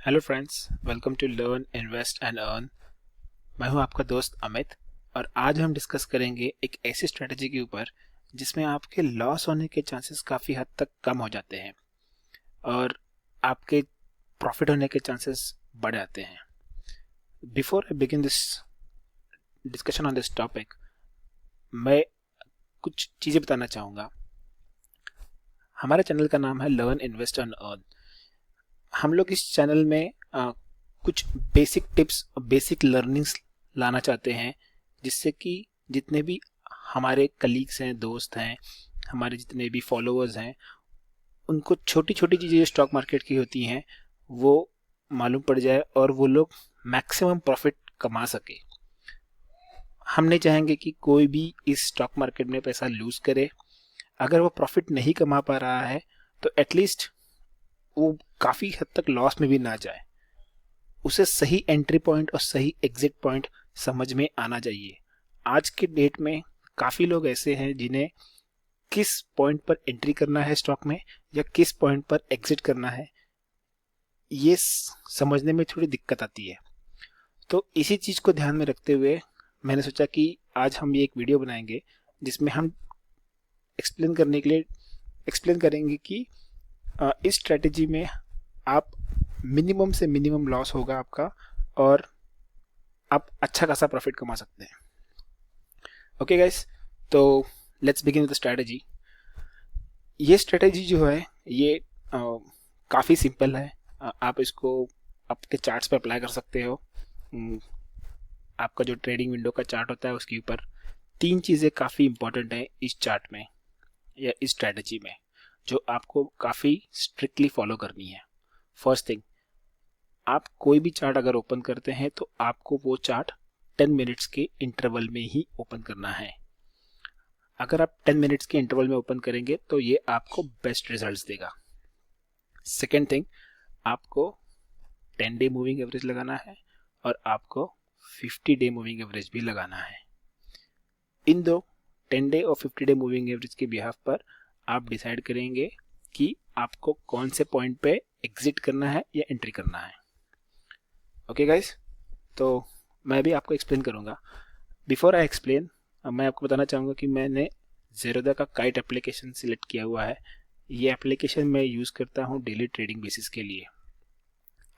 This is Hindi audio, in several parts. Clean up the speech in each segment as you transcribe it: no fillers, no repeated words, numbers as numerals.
Hello friends, welcome to learn invest and earn. मैं हूं आपका दोस्त अमित और आज हम डिस्कस करेंगे एक ऐसी स्ट्रेटजी के ऊपर जिसमें आपके लॉस होने के चांसेस काफ़ी हद तक कम हो जाते हैं और आपके प्रॉफिट होने के चांसेस बढ़ जाते हैं। Before I begin this discussion on this topic, मैं कुछ चीज़ें बताना चाहूँगा। हमारे चैनल का नाम है लर्न इन्वेस्ट एंड अर्न। हम लोग इस चैनल में कुछ बेसिक टिप्स और बेसिक लर्निंग्स लाना चाहते हैं जिससे कि जितने भी हमारे कलीग्स हैं, दोस्त हैं, हमारे जितने भी फॉलोअर्स हैं, उनको छोटी छोटी चीज़ें जो स्टॉक मार्केट की होती हैं वो मालूम पड़ जाए और वो लोग मैक्सिमम प्रॉफिट कमा सके। हम नहीं चाहेंगे कि कोई भी इस स्टॉक मार्केट में पैसा लूज करे। अगर वो प्रॉफिट नहीं कमा पा रहा है तो एटलीस्ट वो काफ़ी हद तक लॉस में भी ना जाए। उसे सही एंट्री पॉइंट और सही एग्जिट पॉइंट समझ में आना चाहिए। आज के डेट में काफ़ी लोग ऐसे हैं जिन्हें किस पॉइंट पर एंट्री करना है स्टॉक में या किस पॉइंट पर एग्जिट करना है, ये समझने में थोड़ी दिक्कत आती है। तो इसी चीज़ को ध्यान में रखते हुए मैंने सोचा कि आज हम ये एक वीडियो बनाएंगे जिसमें हम एक्सप्लेन करेंगे कि इस स्ट्रेटेजी में आप मिनिमम से मिनिमम लॉस होगा आपका और आप अच्छा खासा प्रॉफिट कमा सकते हैं। ओके गाइस, तो let's begin with the strategy. ये स्ट्रेटेजी जो है ये काफ़ी सिंपल है। आप इसको आपके चार्ट्स पे अप्लाई कर सकते हो। आपका जो ट्रेडिंग विंडो का चार्ट होता है उसके ऊपर 3 चीज़ें काफ़ी इंपॉर्टेंट हैं इस चार्ट में या इस स्ट्रेटेजी में, जो आपको काफ़ी स्ट्रिक्टली फॉलो करनी है। फर्स्ट थिंग, आप कोई भी चार्ट अगर ओपन करते हैं तो आपको वो चार्ट 10 मिनट्स के इंटरवल में ही ओपन करना है। अगर आप 10 मिनट्स के इंटरवल में ओपन करेंगे तो ये आपको बेस्ट रिजल्ट्स देगा। सेकेंड थिंग, आपको 10 डे मूविंग एवरेज लगाना है और आपको 50 डे मूविंग एवरेज भी लगाना है। इन दो 10 डे और 50 डे मूविंग एवरेज के बिहाफ पर आप डिसाइड करेंगे कि आपको कौन से पॉइंट पे एग्जिट करना है या एंट्री करना है। ओके गाइस, तो मैं भी आपको एक्सप्लेन करूंगा। बिफोर आई एक्सप्लेन, मैं आपको बताना चाहूँगा कि मैंने ज़ेरोदा का काइट एप्लीकेशन सिलेक्ट किया हुआ है। ये एप्लीकेशन मैं यूज़ करता हूँ डेली ट्रेडिंग बेसिस के लिए।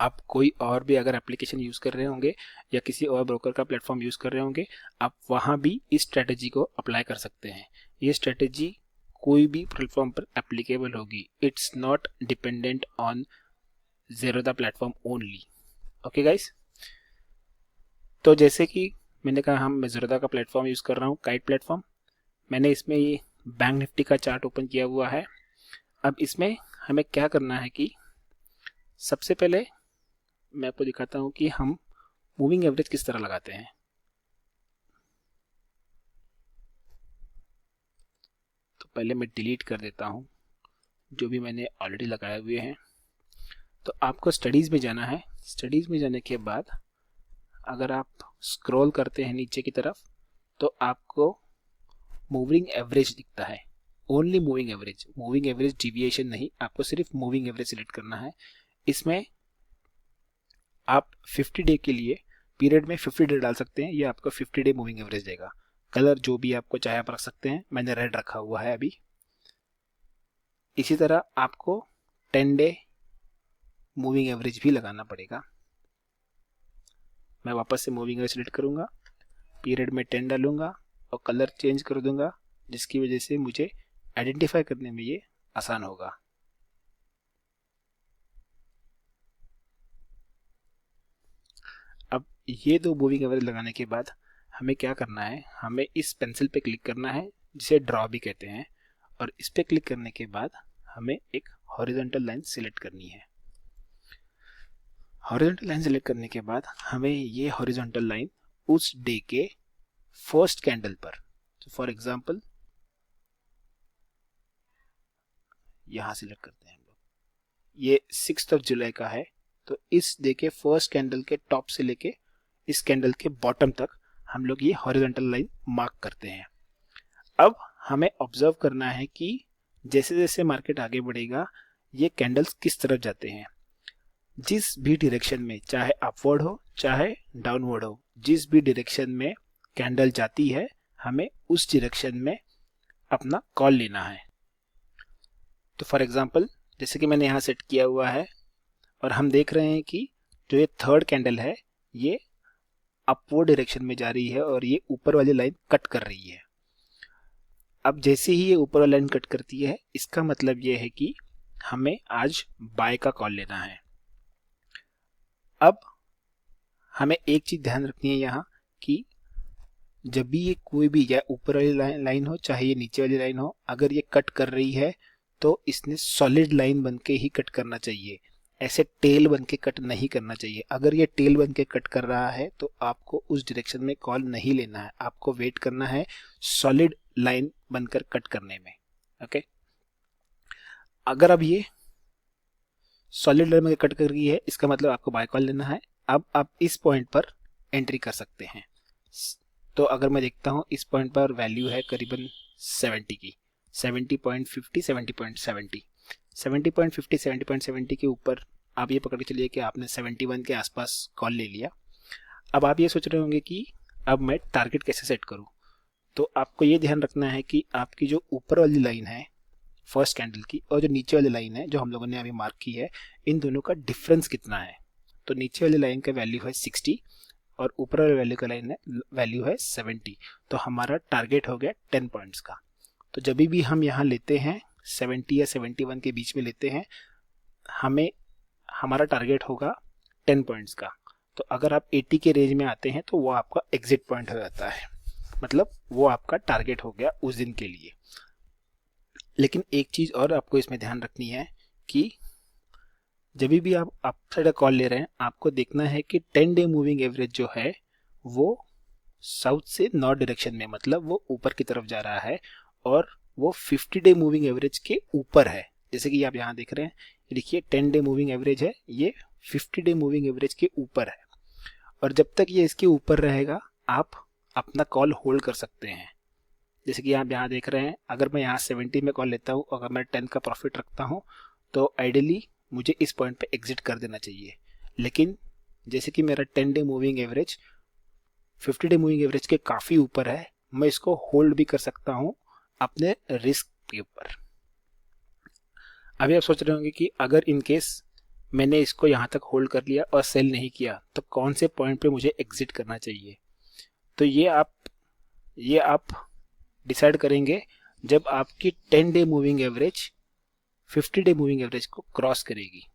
आप कोई और भी अगर एप्लीकेशन यूज़ कर रहे होंगे या किसी और ब्रोकर का प्लेटफॉर्म यूज़ कर रहे होंगे, आप वहाँ भी इस स्ट्रेटेजी को अप्लाई कर सकते हैं। ये स्ट्रेटेजी कोई भी प्लेटफॉर्म पर एप्लीकेबल होगी। It's not dependent on Zerodha platform only. Okay guys, तो जैसे कि मैंने कहा मैं ज़ेरोदा का प्लेटफॉर्म यूज़ कर रहा हूँ, काइट प्लेटफॉर्म। मैंने इसमें ये बैंक निफ्टी का चार्ट ओपन किया हुआ है। अब इसमें हमें क्या करना है कि सबसे पहले मैं आपको दिखाता हूँ कि हम मूविंग एवरेज किस तरह लगाते हैं। तो पहले मैं डिलीट कर देता हूँ जो भी मैंने ऑलरेडी लगाए हुए हैं। तो आपको स्टडीज़ में जाना है। स्टडीज़ में जाने के बाद अगर आप स्क्रॉल करते हैं नीचे की तरफ तो आपको मूविंग एवरेज दिखता है। ओनली मूविंग एवरेज डिविएशन नहीं, आपको सिर्फ मूविंग एवरेज सिलेक्ट करना है। इसमें आप 50 डे के लिए पीरियड में 50 डे डाल सकते हैं, ये आपको 50 डे मूविंग एवरेज देगा। कलर जो भी आपको चाहे आप रख सकते हैं, मैंने रेड रखा हुआ है अभी। इसी तरह आपको 10 डे मूविंग एवरेज भी लगाना पड़ेगा। मैं वापस से मूविंग एवरेज सिलेक्ट करूंगा, पीरियड में 10 डालूंगा और कलर चेंज कर दूंगा, जिसकी वजह से मुझे आइडेंटिफाई करने में ये आसान होगा। अब ये 2 मूविंग एवरेज लगाने के बाद हमें क्या करना है, हमें इस पेंसिल पे क्लिक करना है जिसे ड्रॉ भी कहते हैं, और इस पे क्लिक करने के बाद हमें एक हॉरिजॉन्टल लाइन सिलेक्ट करनी है। हॉरिजॉन्टल लाइन सिलेक्ट करने के बाद हमें ये हॉरिजॉन्टल लाइन उस डे के फर्स्ट कैंडल पर, फॉर एग्जांपल यहाँ सिलेक्ट करते हैं हम लोग, ये 6 जुलाई का है, तो इस डे के फर्स्ट कैंडल के टॉप से लेके इस कैंडल के बॉटम तक हम लोग ये हॉरिजॉन्टल लाइन मार्क करते हैं। अब हमें ऑब्जर्व करना है कि जैसे जैसे मार्केट आगे बढ़ेगा ये कैंडल्स किस तरफ जाते हैं। जिस भी डायरेक्शन में, चाहे अपवर्ड हो चाहे डाउनवर्ड हो, जिस भी डायरेक्शन में कैंडल जाती है हमें उस डायरेक्शन में अपना कॉल लेना है। तो फॉर एग्जांपल जैसे कि मैंने यहाँ सेट किया हुआ है और हम देख रहे हैं कि जो ये थर्ड कैंडल है ये अपवर्ड डायरेक्शन में जा रही है और ये ऊपर वाली लाइन कट कर रही है। अब जैसे ही ये ऊपर वाली लाइन कट करती है इसका मतलब ये है कि हमें आज बाय का कॉल लेना है। अब हमें एक चीज ध्यान रखनी है यहाँ कि जब भी ये कोई भी, या ऊपर वाली लाइन हो चाहे ये नीचे वाली लाइन हो, अगर ये कट कर रही है तो इसने सॉलिड लाइन बन के ही कट करना चाहिए, ऐसे टेल बन के कट नहीं करना चाहिए। अगर ये टेल बन के कट कर रहा है तो आपको उस डायरेक्शन में कॉल नहीं लेना है, आपको वेट करना है सॉलिड लाइन बनकर कट करने में। ओके, अगर अब ये सॉलिड लाइन में कट कर रही है इसका मतलब आपको बाय कॉल लेना है। अब आप इस पॉइंट पर एंट्री कर सकते हैं। तो अगर मैं देखता हूं इस पॉइंट पर वैल्यू है करीबन 70 की, 70.50, 70.70, 70.50, 70.70 के ऊपर आप ये पकड़ के चलिए कि आपने 71 के आसपास कॉल ले लिया। अब आप ये सोच रहे होंगे कि अब मैं टारगेट कैसे सेट करूं। तो आपको ये ध्यान रखना है कि आपकी जो ऊपर वाली लाइन है फर्स्ट कैंडल की और जो नीचे वाली लाइन है जो हम लोगों ने अभी मार्क की है, इन दोनों का डिफरेंस कितना है। तो नीचे वाली लाइन का वैल्यू है 60 और ऊपर वाले वैल्यू का लाइन है वैल्यू है 70। तो हमारा टारगेट हो गया 10 पॉइंट्स का। तो जब भी हम यहाँ लेते हैं 70 या 71 के बीच में लेते हैं, हमें हमारा टारगेट होगा 10 पॉइंट्स का। तो अगर आप 80 के रेंज में आते हैं तो वो आपका एग्जिट पॉइंट हो जाता है, मतलब वो आपका टारगेट हो गया उस दिन के लिए। लेकिन एक चीज और आपको इसमें ध्यान रखनी है कि जब भी आप अपसाइड कॉल ले रहे हैं आपको देखना है कि 10 डे मूविंग एवरेज जो है वो साउथ से नॉर्थ डायरेक्शन में, मतलब वो ऊपर की तरफ जा रहा है और वो 50 डे मूविंग एवरेज के ऊपर है। जैसे कि आप यहाँ देख रहे हैं, देखिए 10 डे मूविंग एवरेज है, ये 50 डे मूविंग एवरेज के ऊपर है और जब तक ये इसके ऊपर रहेगा आप अपना कॉल होल्ड कर सकते हैं। जैसे कि आप यहाँ देख रहे हैं, अगर मैं यहाँ 70 में कॉल लेता हूँ, अगर मैं 10 का प्रॉफिट रखता हूँ तो आइडियली मुझे इस पॉइंट पे एग्जिट कर देना चाहिए। लेकिन जैसे कि मेरा 10 day moving average 50 day moving average के काफ़ी ऊपर है, मैं इसको होल्ड भी कर सकता हूँ अपने रिस्क के ऊपर। अभी आप सोच रहे होंगे कि अगर इन केस मैंने इसको यहाँ तक होल्ड कर लिया और सेल नहीं किया तो कौन से पॉइंट पे मुझे एग्जिट करना चाहिए। तो ये आप डिसाइड करेंगे जब आपकी 10 day moving average 50 day moving average को क्रॉस करेगी।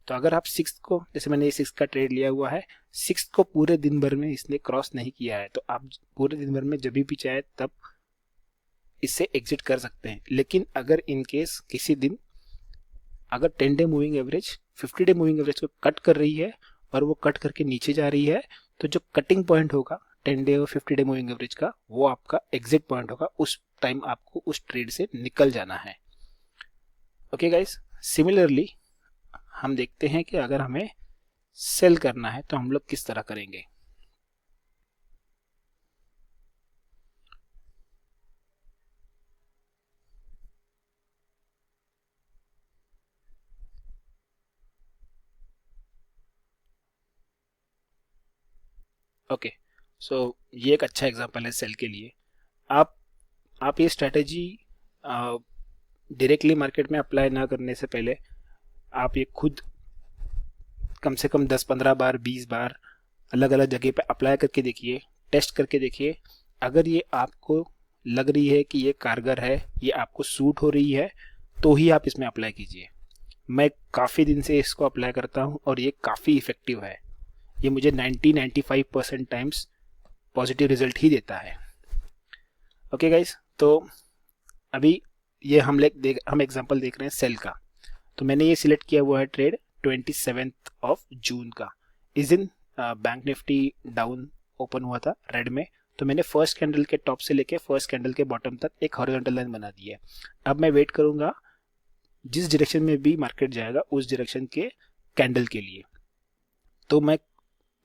तो अगर आप 6 को, जैसे मैंने 6 का ट्रेड लिया हुआ है, 6 को पूरे दिन भर में इसने क्रॉस नहीं किया है तो आप पूरे दिन भर में जब भी चाहे तब इससे एग्जिट कर सकते हैं। लेकिन अगर इन केस किसी दिन अगर 10 day moving average 50 day moving average को कट कर रही है और वो कट करके नीचे जा रही है तो जो कटिंग पॉइंट होगा 10 डे और 50 डे मूविंग एवरेज का, वो आपका एग्जिट पॉइंट होगा। उस टाइम आपको उस ट्रेड से निकल जाना है। ओके गाइस, सिमिलरली हम देखते हैं कि अगर हमें सेल करना है तो हम लोग किस तरह करेंगे। ओके, सो ये एक अच्छा एग्जांपल है सेल के लिए। आप ये स्ट्रेटेजी डायरेक्टली मार्केट में अप्लाई ना करने से पहले आप ये खुद कम से कम 10-15 बार 20 बार अलग अलग जगह पे अप्लाई करके देखिए, टेस्ट करके देखिए। अगर ये आपको लग रही है कि ये कारगर है, ये आपको सूट हो रही है, तो ही आप इसमें अप्लाई कीजिए। मैं काफ़ी दिन से इसको अप्लाई करता हूँ और ये काफ़ी इफेक्टिव है। ये मुझे 90-95% टाइम्स पॉजिटिव रिजल्ट ही देता है। ओके गाइस, तो अभी ये हम एग्जांपल देख रहे हैं सेल का। तो मैंने ये सिलेक्ट किया हुआ है ट्रेड 27 जून का। इस दिन बैंक निफ्टी डाउन ओपन हुआ था रेड में, तो मैंने फर्स्ट कैंडल के टॉप से लेके फर्स्ट कैंडल के बॉटम तक एक हॉरिजॉन्टल लाइन बना दी है। अब मैं वेट करूंगा जिस डायरेक्शन में भी मार्केट जाएगा उस डायरेक्शन के कैंडल के लिए। तो मैं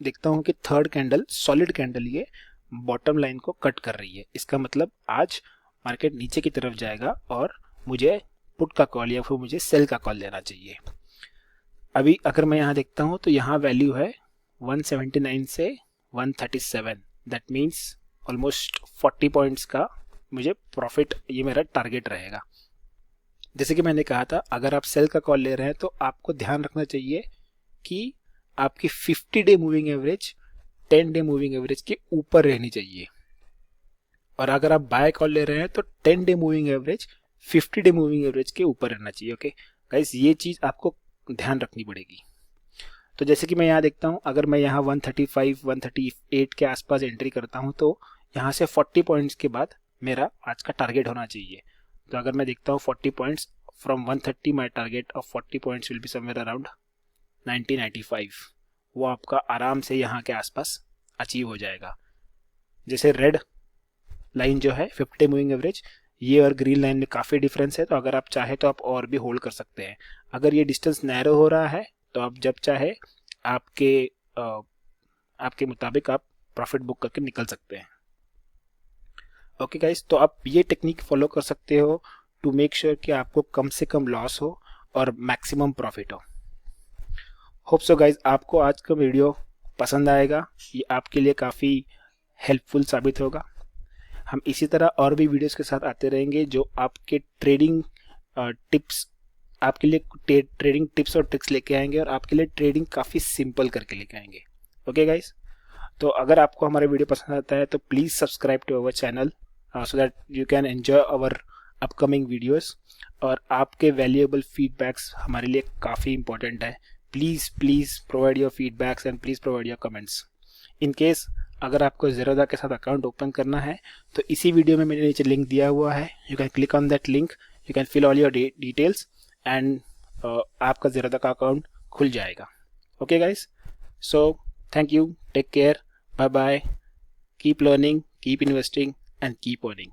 देखता हूं कि थर्ड कैंडल सॉलिड कैंडल ये बॉटम लाइन को कट कर रही है। इसका मतलब आज मार्केट नीचे की तरफ जाएगा और मुझे पुट का कॉल या फिर मुझे सेल का कॉल लेना चाहिए। अभी अगर मैं यहाँ देखता हूँ तो यहाँ वैल्यू है 179 से 137, दैट मीन्स ऑलमोस्ट 40 पॉइंट्स का मुझे प्रॉफिट, ये मेरा टारगेट रहेगा। जैसे कि मैंने कहा था, अगर आप सेल का कॉल ले रहे हैं तो आपको ध्यान रखना चाहिए कि आपकी 50 day moving average 10 day moving average के ऊपर रहनी चाहिए, और अगर आप बाय कॉल ले रहे हैं तो 10 day moving average 50 day moving average के ऊपर रहना चाहिए। ओके गाइस, ये चीज़ आपको ध्यान रखनी पड़ेगी। तो जैसे कि मैं यहाँ देखता हूँ, अगर मैं यहाँ 135 138 के आसपास एंट्री करता हूँ तो यहाँ से 40 पॉइंट्स के बाद मेरा आज का टारगेट होना चाहिए। तो अगर मैं देखता हूँ 40 points from 130, my target of 40 points will be somewhere around 1995, वो आपका आराम से यहाँ के आसपास अचीव हो जाएगा। जैसे रेड लाइन जो है 50 डे मूविंग एवरेज, ये और ग्रीन लाइन में काफ़ी डिफरेंस है, तो अगर आप चाहे तो आप और भी होल्ड कर सकते हैं। अगर ये डिस्टेंस नैरो हो रहा है तो आप जब चाहे आपके मुताबिक आप प्रॉफिट बुक करके निकल सकते हैं। ओके गाइस, तो आप ये टेक्निक फॉलो कर सकते हो टू मेक श्योर कि आपको कम से कम लॉस हो और मैक्सिमम प्रॉफिट हो। होप सो गाइस, आपको आज का वीडियो पसंद आएगा, ये आपके लिए काफ़ी हेल्पफुल साबित होगा। हम इसी तरह और भी वीडियोस के साथ आते रहेंगे जो आपके ट्रेडिंग टिप्स, आपके लिए ट्रेडिंग टिप्स और ट्रिक्स लेके आएंगे और आपके लिए ट्रेडिंग काफ़ी सिंपल करके लेके आएंगे। ओके गाइस, तो अगर आपको हमारा वीडियो पसंद आता है तो please subscribe to our channel so that you can enjoy our upcoming videos, और आपके वैल्यूएबल फीडबैक्स हमारे लिए काफ़ी इंपॉर्टेंट है। Please provide your feedbacks and please provide your comments. In case अगर आपको ज़ेरोधा के साथ अकाउंट ओपन करना है तो इसी वीडियो में मेरे नीचे लिंक दिया हुआ है, you can click on that link, you can fill all your details and आपका ज़ेरोधा का अकाउंट खुल जाएगा। Okay guys, so thank you, take care, bye bye, keep learning, keep investing and keep earning.